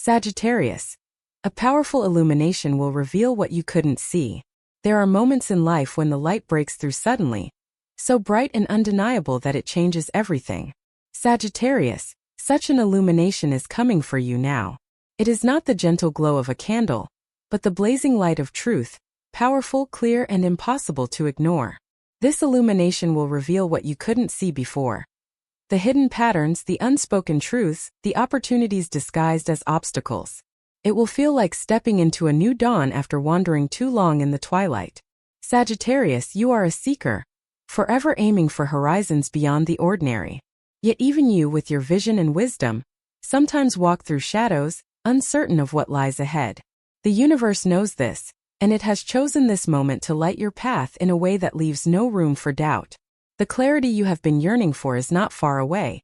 Sagittarius. A powerful illumination will reveal what you couldn't see. There are moments in life when the light breaks through suddenly, so bright and undeniable that it changes everything. Sagittarius, such an illumination is coming for you now. It is not the gentle glow of a candle, but the blazing light of truth, powerful, clear, and impossible to ignore. This illumination will reveal what you couldn't see before. The hidden patterns, the unspoken truths, the opportunities disguised as obstacles. It will feel like stepping into a new dawn after wandering too long in the twilight. Sagittarius, you are a seeker, forever aiming for horizons beyond the ordinary. Yet even you, with your vision and wisdom, sometimes walk through shadows, uncertain of what lies ahead. The universe knows this, and it has chosen this moment to light your path in a way that leaves no room for doubt. The clarity you have been yearning for is not far away.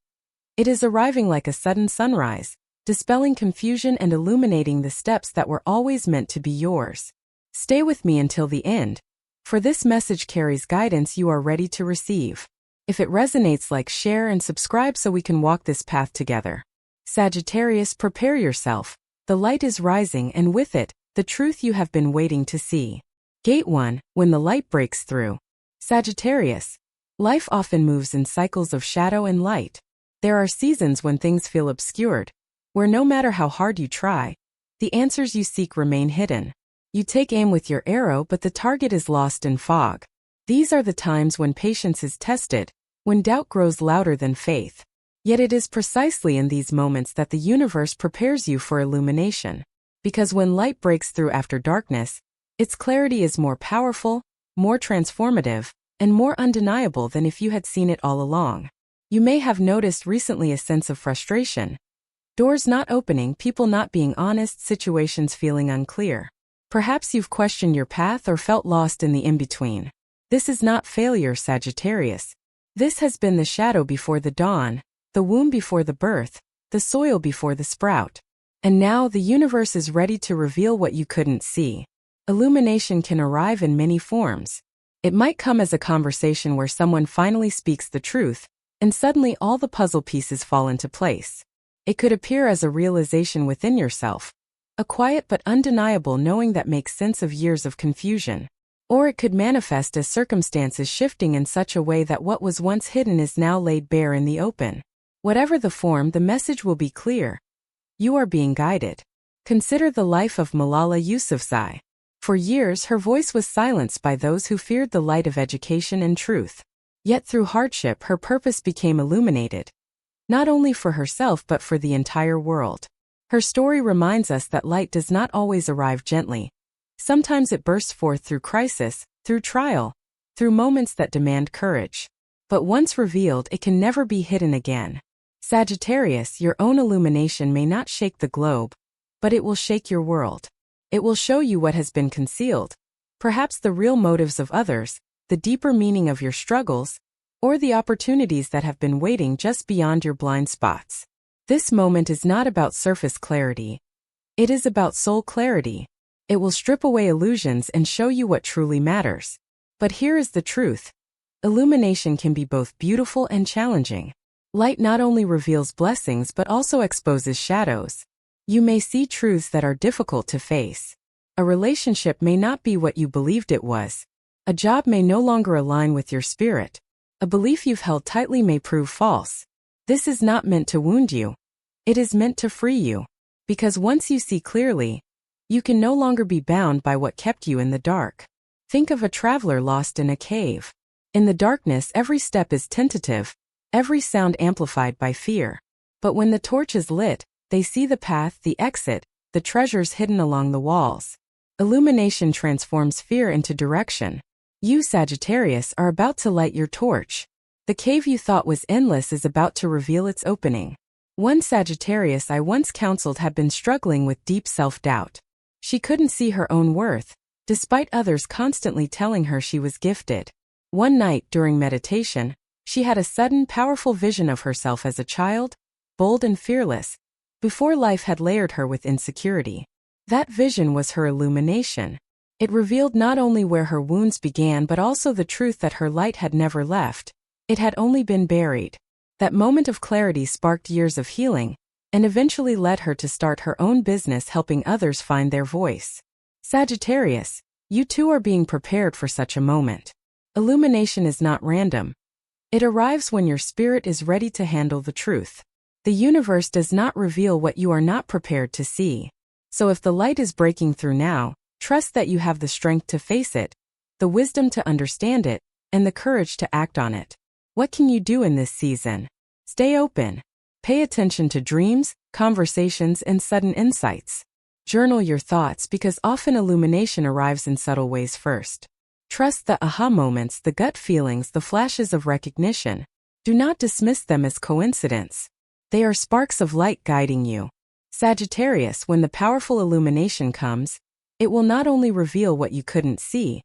It is arriving like a sudden sunrise, dispelling confusion and illuminating the steps that were always meant to be yours. Stay with me until the end, for this message carries guidance you are ready to receive. If it resonates, like, share, and subscribe so we can walk this path together. Sagittarius, prepare yourself. The light is rising, and with it, the truth you have been waiting to see. Gate 1, when the light breaks through. Sagittarius. Life often moves in cycles of shadow and light. There are seasons when things feel obscured, where no matter how hard you try, the answers you seek remain hidden. You take aim with your arrow, but the target is lost in fog. These are the times when patience is tested, when doubt grows louder than faith. Yet it is precisely in these moments that the universe prepares you for illumination. Because when light breaks through after darkness, its clarity is more powerful, more transformative, and more undeniable than if you had seen it all along. You may have noticed recently a sense of frustration. Doors not opening, people not being honest, situations feeling unclear. Perhaps you've questioned your path or felt lost in the in-between. This is not failure, Sagittarius. This has been the shadow before the dawn, the womb before the birth, the soil before the sprout. And now the universe is ready to reveal what you couldn't see. Illumination can arrive in many forms. It might come as a conversation where someone finally speaks the truth, and suddenly all the puzzle pieces fall into place. It could appear as a realization within yourself, a quiet but undeniable knowing that makes sense of years of confusion. Or it could manifest as circumstances shifting in such a way that what was once hidden is now laid bare in the open. Whatever the form, the message will be clear. You are being guided. Consider the life of Malala Yousafzai. For years, her voice was silenced by those who feared the light of education and truth. Yet through hardship, her purpose became illuminated, not only for herself but for the entire world. Her story reminds us that light does not always arrive gently. Sometimes it bursts forth through crisis, through trial, through moments that demand courage. But once revealed, it can never be hidden again. Sagittarius, your own illumination may not shake the globe, but it will shake your world. It will show you what has been concealed, perhaps the real motives of others, the deeper meaning of your struggles, or the opportunities that have been waiting just beyond your blind spots. This moment is not about surface clarity. It is about soul clarity. It will strip away illusions and show you what truly matters. But here is the truth. Illumination can be both beautiful and challenging. Light not only reveals blessings but also exposes shadows. You may see truths that are difficult to face. A relationship may not be what you believed it was. A job may no longer align with your spirit. A belief you've held tightly may prove false. This is not meant to wound you. It is meant to free you. Because once you see clearly, you can no longer be bound by what kept you in the dark. Think of a traveler lost in a cave. In the darkness, every step is tentative, every sound amplified by fear. But when the torch is lit, they see the path, the exit, the treasures hidden along the walls. Illumination transforms fear into direction. You, Sagittarius, are about to light your torch. The cave you thought was endless is about to reveal its opening. One Sagittarius I once counseled had been struggling with deep self-doubt. She couldn't see her own worth, despite others constantly telling her she was gifted. One night, during meditation, she had a sudden, powerful vision of herself as a child, bold and fearless, before life had layered her with insecurity. That vision was her illumination. It revealed not only where her wounds began but also the truth that her light had never left. It had only been buried. That moment of clarity sparked years of healing, and eventually led her to start her own business helping others find their voice. Sagittarius, you too are being prepared for such a moment. Illumination is not random. It arrives when your spirit is ready to handle the truth. The universe does not reveal what you are not prepared to see. So if the light is breaking through now, trust that you have the strength to face it, the wisdom to understand it, and the courage to act on it. What can you do in this season? Stay open. Pay attention to dreams, conversations, and sudden insights. Journal your thoughts because often illumination arrives in subtle ways first. Trust the aha moments, the gut feelings, the flashes of recognition. Do not dismiss them as coincidence. They are sparks of light guiding you. Sagittarius, when the powerful illumination comes, it will not only reveal what you couldn't see,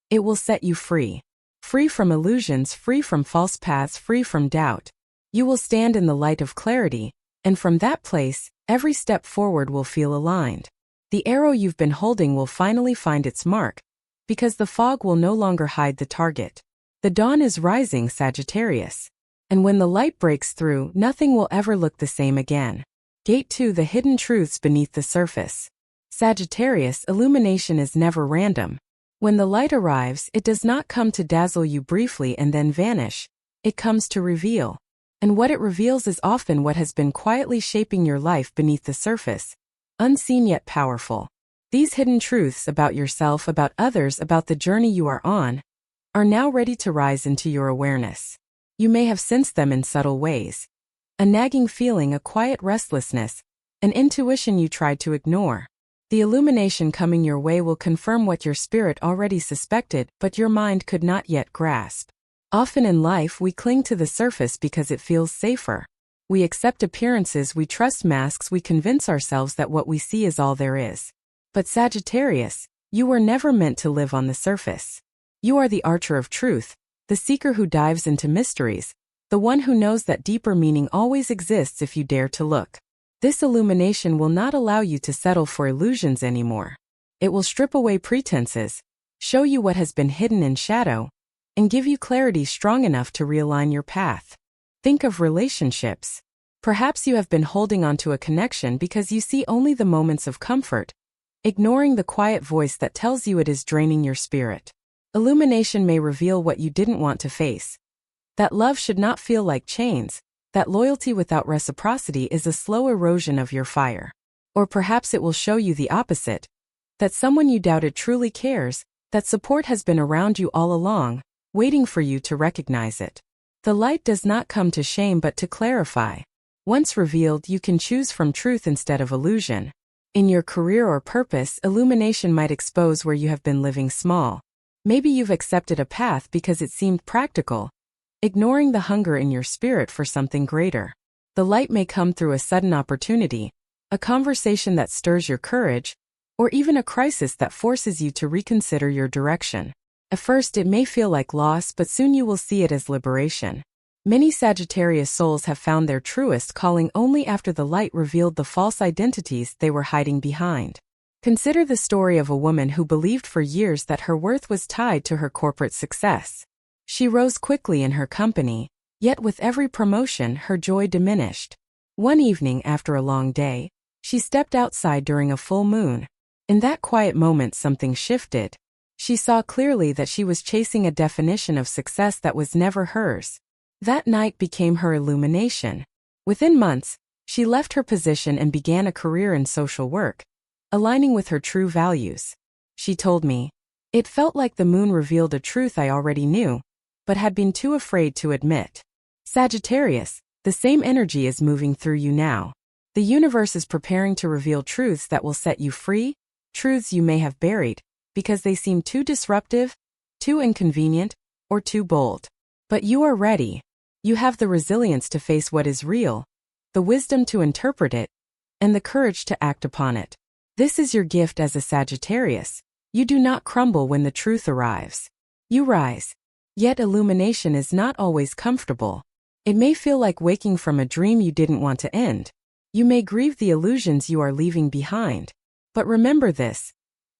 it will set you free. Free from illusions, free from false paths, free from doubt. You will stand in the light of clarity, and from that place, every step forward will feel aligned. The arrow you've been holding will finally find its mark, because the fog will no longer hide the target. The dawn is rising, Sagittarius. And when the light breaks through, nothing will ever look the same again. Gate 2: The hidden truths beneath the surface. Sagittarius, illumination is never random. When the light arrives, it does not come to dazzle you briefly and then vanish. It comes to reveal. And what it reveals is often what has been quietly shaping your life beneath the surface. Unseen yet powerful. These hidden truths about yourself, about others, about the journey you are on, are now ready to rise into your awareness. You may have sensed them in subtle ways. A nagging feeling, a quiet restlessness, an intuition you tried to ignore. The illumination coming your way will confirm what your spirit already suspected but your mind could not yet grasp. Often in life we cling to the surface because it feels safer. We accept appearances, we trust masks, we convince ourselves that what we see is all there is. But Sagittarius, you were never meant to live on the surface. You are the archer of truth, the seeker who dives into mysteries, the one who knows that deeper meaning always exists if you dare to look. This illumination will not allow you to settle for illusions anymore. It will strip away pretenses, show you what has been hidden in shadow, and give you clarity strong enough to realign your path. Think of relationships. Perhaps you have been holding on to a connection because you see only the moments of comfort, ignoring the quiet voice that tells you it is draining your spirit. Illumination may reveal what you didn't want to face. That love should not feel like chains, that loyalty without reciprocity is a slow erosion of your fire. Or perhaps it will show you the opposite, that someone you doubted truly cares, that support has been around you all along, waiting for you to recognize it. The light does not come to shame but to clarify. Once revealed, you can choose from truth instead of illusion. In your career or purpose, illumination might expose where you have been living small. Maybe you've accepted a path because it seemed practical, ignoring the hunger in your spirit for something greater. The light may come through a sudden opportunity, a conversation that stirs your courage, or even a crisis that forces you to reconsider your direction. At first it may feel like loss, but soon you will see it as liberation. Many Sagittarius souls have found their truest calling only after the light revealed the false identities they were hiding behind. Consider the story of a woman who believed for years that her worth was tied to her corporate success. She rose quickly in her company, yet with every promotion her joy diminished. One evening after a long day, she stepped outside during a full moon. In that quiet moment something shifted. She saw clearly that she was chasing a definition of success that was never hers. That night became her illumination. Within months, she left her position and began a career in social work, aligning with her true values. She told me, "It felt like the moon revealed a truth I already knew, but had been too afraid to admit." Sagittarius, the same energy is moving through you now. The universe is preparing to reveal truths that will set you free, truths you may have buried, because they seem too disruptive, too inconvenient, or too bold. But you are ready. You have the resilience to face what is real, the wisdom to interpret it, and the courage to act upon it. This is your gift as a Sagittarius. You do not crumble when the truth arrives. You rise. Yet illumination is not always comfortable. It may feel like waking from a dream you didn't want to end. You may grieve the illusions you are leaving behind. But remember this: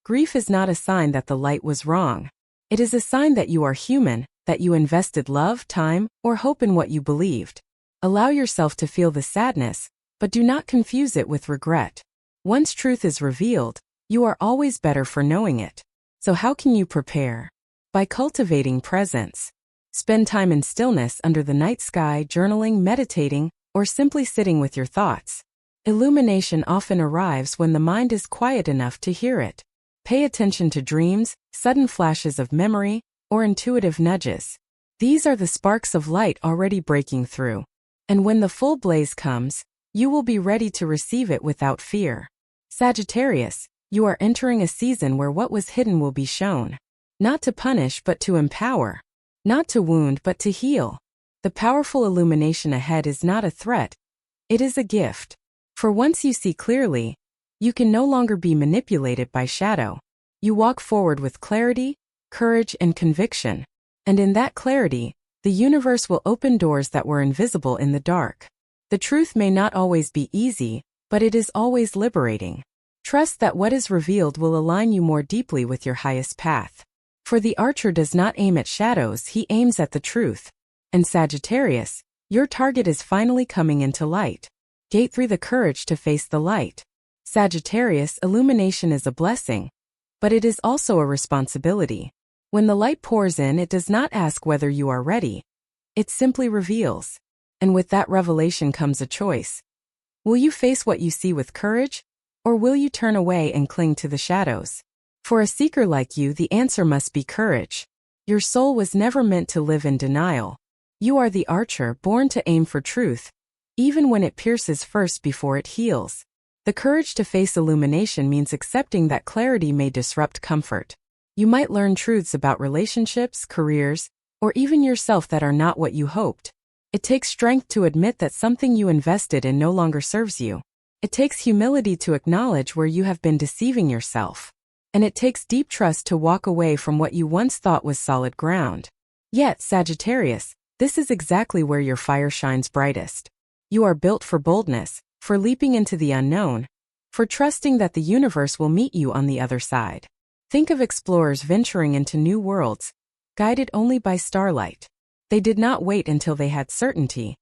grief is not a sign that the light was wrong. It is a sign that you are human, that you invested love, time, or hope in what you believed. Allow yourself to feel the sadness, but do not confuse it with regret. Once truth is revealed, you are always better for knowing it. So how can you prepare? By cultivating presence. Spend time in stillness under the night sky, journaling, meditating, or simply sitting with your thoughts. Illumination often arrives when the mind is quiet enough to hear it. Pay attention to dreams, sudden flashes of memory, or intuitive nudges. These are the sparks of light already breaking through. And when the full blaze comes, you will be ready to receive it without fear. Sagittarius, you are entering a season where what was hidden will be shown. Not to punish but to empower. Not to wound but to heal. The powerful illumination ahead is not a threat. It is a gift. For once you see clearly, you can no longer be manipulated by shadow. You walk forward with clarity, courage, and conviction. And in that clarity, the universe will open doors that were invisible in the dark. The truth may not always be easy, but it is always liberating. Trust that what is revealed will align you more deeply with your highest path. For the archer does not aim at shadows, he aims at the truth. And Sagittarius, your target is finally coming into light. Gate through the courage to face the light. Sagittarius, illumination is a blessing, but it is also a responsibility. When the light pours in, it does not ask whether you are ready. It simply reveals. And with that revelation comes a choice. Will you face what you see with courage, or will you turn away and cling to the shadows? For a seeker like you, the answer must be courage. Your soul was never meant to live in denial. You are the archer born to aim for truth, even when it pierces first before it heals. The courage to face illumination means accepting that clarity may disrupt comfort. You might learn truths about relationships, careers, or even yourself that are not what you hoped. It takes strength to admit that something you invested in no longer serves you. It takes humility to acknowledge where you have been deceiving yourself. And it takes deep trust to walk away from what you once thought was solid ground. Yet, Sagittarius, this is exactly where your fire shines brightest. You are built for boldness, for leaping into the unknown, for trusting that the universe will meet you on the other side. Think of explorers venturing into new worlds, guided only by starlight. They did not wait until they had certainty.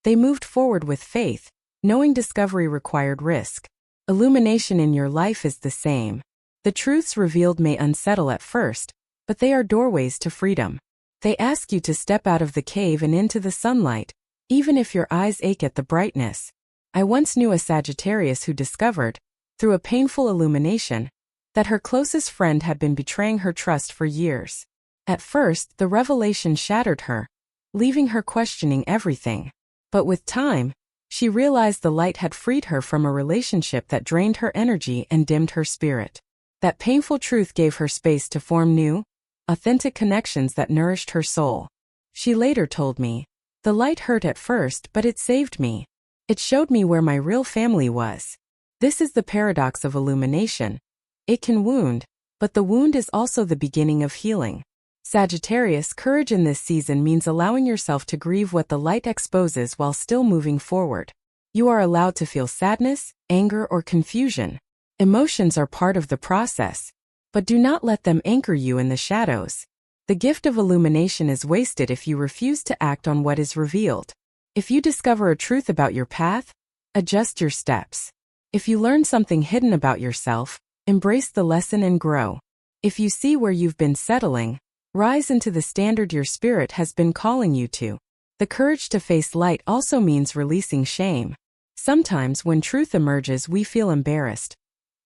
They moved forward with faith, knowing discovery required risk. Illumination in your life is the same. The truths revealed may unsettle at first, but they are doorways to freedom. They ask you to step out of the cave and into the sunlight, even if your eyes ache at the brightness. I once knew a Sagittarius who discovered, through a painful illumination, that her closest friend had been betraying her trust for years. At first, the revelation shattered her, leaving her questioning everything. But with time, she realized the light had freed her from a relationship that drained her energy and dimmed her spirit. That painful truth gave her space to form new, authentic connections that nourished her soul. She later told me, "The light hurt at first, but it saved me. It showed me where my real family was." This is the paradox of illumination. It can wound, but the wound is also the beginning of healing. Sagittarius, courage in this season means allowing yourself to grieve what the light exposes while still moving forward. You are allowed to feel sadness, anger, or confusion. Emotions are part of the process, but do not let them anchor you in the shadows. The gift of illumination is wasted if you refuse to act on what is revealed. If you discover a truth about your path, adjust your steps. If you learn something hidden about yourself, embrace the lesson and grow. If you see where you've been settling, rise into the standard your spirit has been calling you to. The courage to face light also means releasing shame. Sometimes when truth emerges, we feel embarrassed.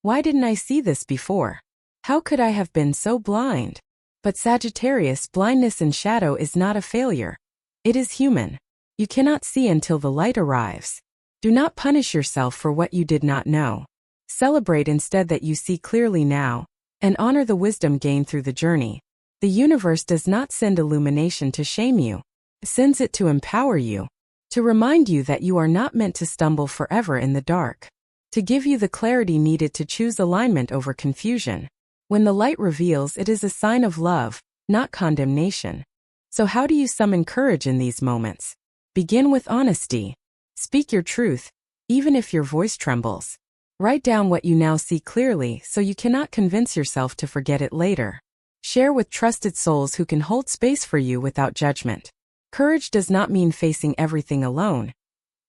Why didn't I see this before? How could I have been so blind? But Sagittarius, blindness and shadow is not a failure. It is human. You cannot see until the light arrives. Do not punish yourself for what you did not know. Celebrate instead that you see clearly now, and honor the wisdom gained through the journey. The universe does not send illumination to shame you. It sends it to empower you, to remind you that you are not meant to stumble forever in the dark, to give you the clarity needed to choose alignment over confusion. When the light reveals, it is a sign of love, not condemnation. So how do you summon courage in these moments? Begin with honesty. Speak your truth, even if your voice trembles. Write down what you now see clearly so you cannot convince yourself to forget it later. Share with trusted souls who can hold space for you without judgment. Courage does not mean facing everything alone.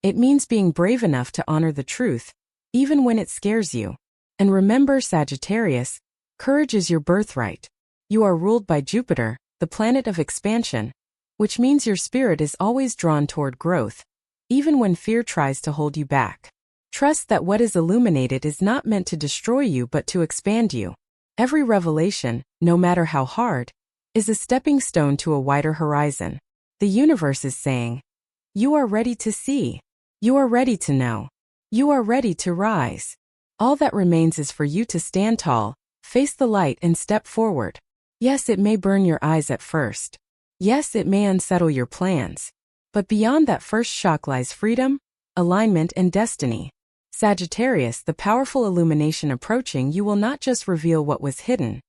It means being brave enough to honor the truth, even when it scares you. And remember, Sagittarius, courage is your birthright. You are ruled by Jupiter, the planet of expansion, which means your spirit is always drawn toward growth, even when fear tries to hold you back. Trust that what is illuminated is not meant to destroy you but to expand you. Every revelation, no matter how hard, is a stepping stone to a wider horizon. The universe is saying, you are ready to see. You are ready to know. You are ready to rise. All that remains is for you to stand tall, face the light and step forward. Yes, it may burn your eyes at first. Yes, it may unsettle your plans. But beyond that first shock lies freedom, alignment, and destiny. Sagittarius, the powerful illumination approaching you will not just reveal what was hidden.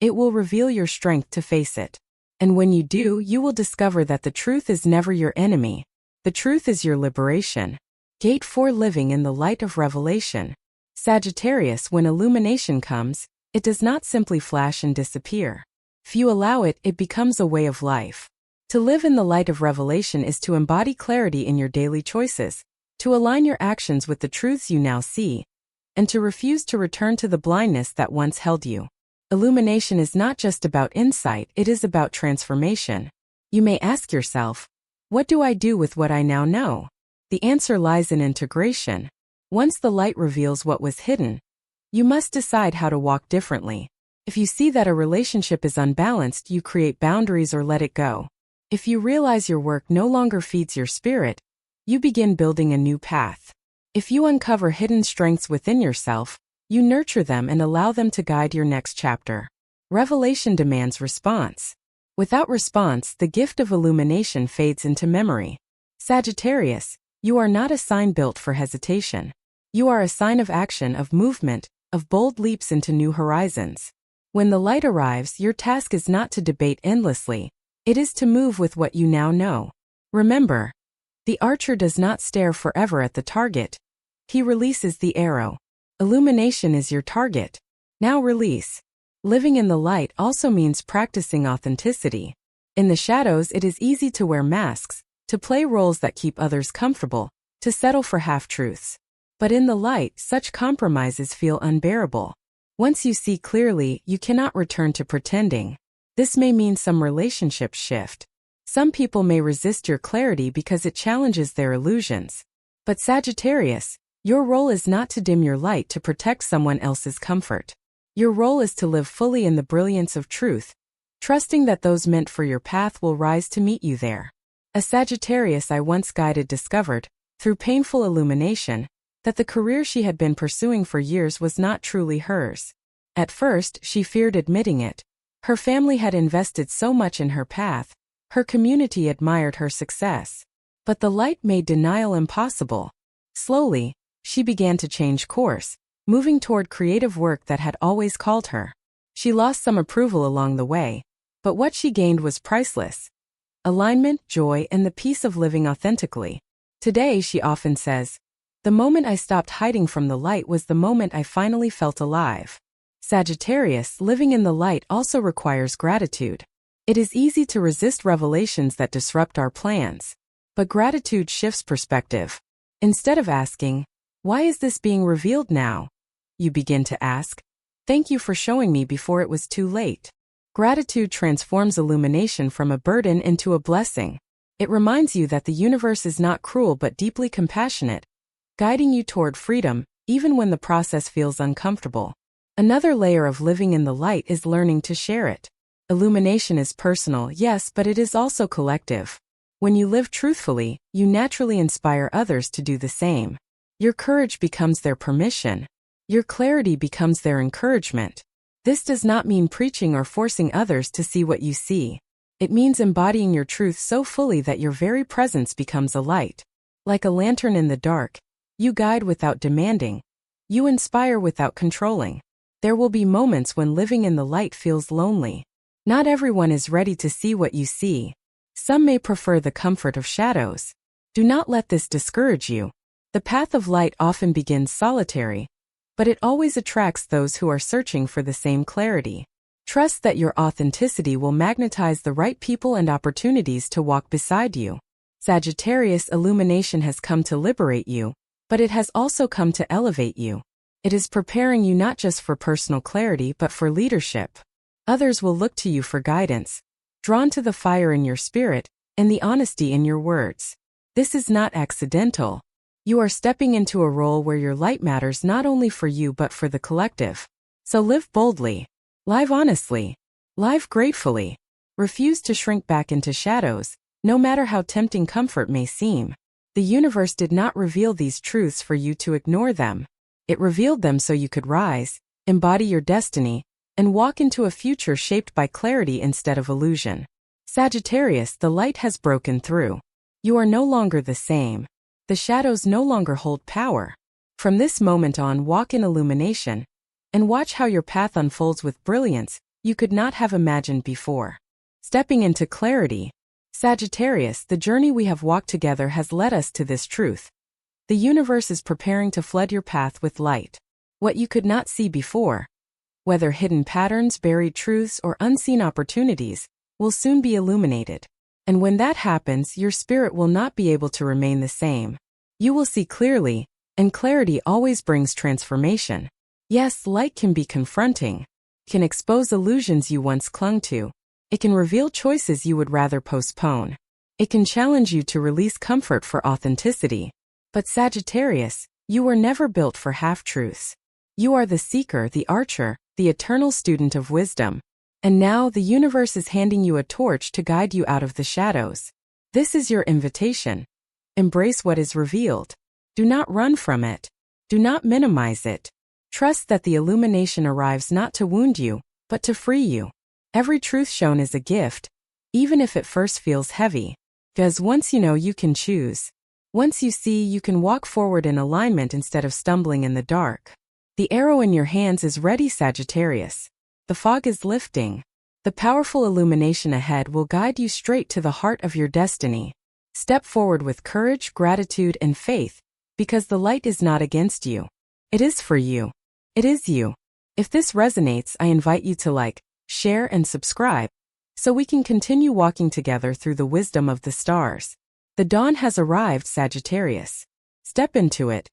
It will reveal your strength to face it. And when you do, you will discover that the truth is never your enemy. The truth is your liberation. Gate 4, living in the light of revelation. Sagittarius, when illumination comes, it does not simply flash and disappear. If you allow it, it becomes a way of life. To live in the light of revelation is to embody clarity in your daily choices, to align your actions with the truths you now see, and to refuse to return to the blindness that once held you. Illumination is not just about insight, it is about transformation. You may ask yourself, what do I do with what I now know? The answer lies in integration. Once the light reveals what was hidden, you must decide how to walk differently. If you see that a relationship is unbalanced, you create boundaries or let it go. If you realize your work no longer feeds your spirit, you begin building a new path. If you uncover hidden strengths within yourself, you nurture them and allow them to guide your next chapter. Revelation demands response. Without response, the gift of illumination fades into memory. Sagittarius, you are not a sign built for hesitation. You are a sign of action, of movement, of bold leaps into new horizons. When the light arrives, your task is not to debate endlessly. It is to move with what you now know. Remember, the archer does not stare forever at the target. He releases the arrow. Illumination is your target. Now release. Living in the light also means practicing authenticity. In the shadows, it is easy to wear masks, to play roles that keep others comfortable, to settle for half-truths. But in the light, such compromises feel unbearable. Once you see clearly, you cannot return to pretending. This may mean some relationships shift. Some people may resist your clarity because it challenges their illusions. But Sagittarius, your role is not to dim your light to protect someone else's comfort. Your role is to live fully in the brilliance of truth, trusting that those meant for your path will rise to meet you there. A Sagittarius I once guided discovered, through painful illumination, that the career she had been pursuing for years was not truly hers. At first, she feared admitting it. Her family had invested so much in her path. Her community admired her success. But the light made denial impossible. Slowly, she began to change course, moving toward creative work that had always called her. She lost some approval along the way, but what she gained was priceless. Alignment, joy, and the peace of living authentically. Today, she often says, "The moment I stopped hiding from the light was the moment I finally felt alive." Sagittarius, living in the light also requires gratitude. It is easy to resist revelations that disrupt our plans. But gratitude shifts perspective. Instead of asking, "Why is this being revealed now?" you begin to ask, "Thank you for showing me before it was too late." Gratitude transforms illumination from a burden into a blessing. It reminds you that the universe is not cruel but deeply compassionate, guiding you toward freedom, even when the process feels uncomfortable. Another layer of living in the light is learning to share it. Illumination is personal, yes, but it is also collective. When you live truthfully, you naturally inspire others to do the same. Your courage becomes their permission. Your clarity becomes their encouragement. This does not mean preaching or forcing others to see what you see. It means embodying your truth so fully that your very presence becomes a light. Like a lantern in the dark, you guide without demanding. You inspire without controlling. There will be moments when living in the light feels lonely. Not everyone is ready to see what you see. Some may prefer the comfort of shadows. Do not let this discourage you. The path of light often begins solitary, but it always attracts those who are searching for the same clarity. Trust that your authenticity will magnetize the right people and opportunities to walk beside you. Sagittarius, illumination has come to liberate you, but it has also come to elevate you. It is preparing you not just for personal clarity but for leadership. Others will look to you for guidance, drawn to the fire in your spirit and the honesty in your words. This is not accidental. You are stepping into a role where your light matters not only for you but for the collective. So live boldly. Live honestly. Live gratefully. Refuse to shrink back into shadows, no matter how tempting comfort may seem. The universe did not reveal these truths for you to ignore them. It revealed them so you could rise, embody your destiny, and walk into a future shaped by clarity instead of illusion. Sagittarius, the light has broken through. You are no longer the same. The shadows no longer hold power. From this moment on, walk in illumination, and watch how your path unfolds with brilliance you could not have imagined before. Stepping into clarity. Sagittarius, the journey we have walked together has led us to this truth. The universe is preparing to flood your path with light. What you could not see before, whether hidden patterns, buried truths, or unseen opportunities, will soon be illuminated. And when that happens, your spirit will not be able to remain the same. You will see clearly, and clarity always brings transformation. Yes, light can be confronting, can expose illusions you once clung to. It can reveal choices you would rather postpone. It can challenge you to release comfort for authenticity. But Sagittarius, you were never built for half-truths. You are the seeker, the archer, the eternal student of wisdom. And now the universe is handing you a torch to guide you out of the shadows. This is your invitation. Embrace what is revealed. Do not run from it. Do not minimize it. Trust that the illumination arrives not to wound you, but to free you. Every truth shown is a gift, even if it first feels heavy. Because once you know, you can choose. Once you see, you can walk forward in alignment instead of stumbling in the dark. The arrow in your hands is ready, Sagittarius. The fog is lifting. The powerful illumination ahead will guide you straight to the heart of your destiny. Step forward with courage, gratitude, and faith, because the light is not against you. It is for you. It is you. If this resonates, I invite you to like, share, and subscribe, so we can continue walking together through the wisdom of the stars. The dawn has arrived, Sagittarius. Step into it,